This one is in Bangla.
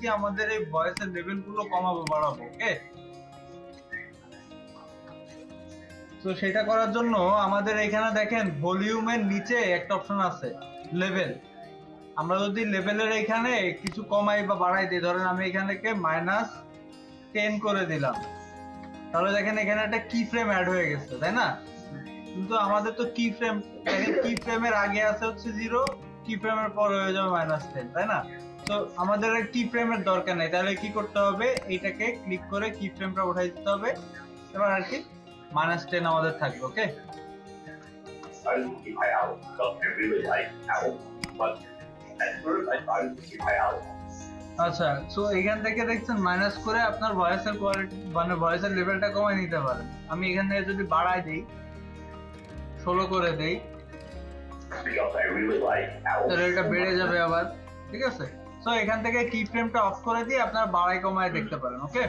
কি আমাদের এই ভয়েসের লেভেলগুলো কমাবো বাড়াবো। ওকে, তো সেটা করার জন্য আমাদের এখানে দেখেন ভলিউমের নিচে একটা অপশন আছে লেভেল। আমরা যদি লেভেলের এখানে কিছু কমাই বা বাড়াই দিই, ধরেন আমি এখানে -10 করে দিলাম, তাহলে দেখেন এখানে একটা কি ফ্রেম অ্যাড হয়ে গেছে, তাই না? কিন্তু আমাদের তো কি ফ্রেম, দেখেন কি ফ্রেমের আগে আছে হচ্ছে 0, কি ফ্রেমের পরে হয়ে যাবে -10, তাই না? তো আমাদের কি ফ্রেমের দরকার নেই, তাহলে কি করতে হবে, এইটাকে ক্লিক করে কি ফ্রেমটা উঠাই দিতে হবে। এবার আর কি -10 আমাদের থাকবে। ওকে, আচ্ছা, তো এখান থেকে দেখছেন মাইনাস করে আপনার ভয়েসের কোয়ালিটি মানে ভয়েসের লেভেলটা কমায় নিতে পারেন। আমি এখান থেকে যদি বাড়াই দেই, 16 করে দেই, তাহলে এটা বেড়ে যাবে আবার। ঠিক আছে, তো এখান থেকে কি ফ্রেমটা অফ করে দিয়ে আপনার বাড়াই কমায় দেখতে পারেন। ওকে।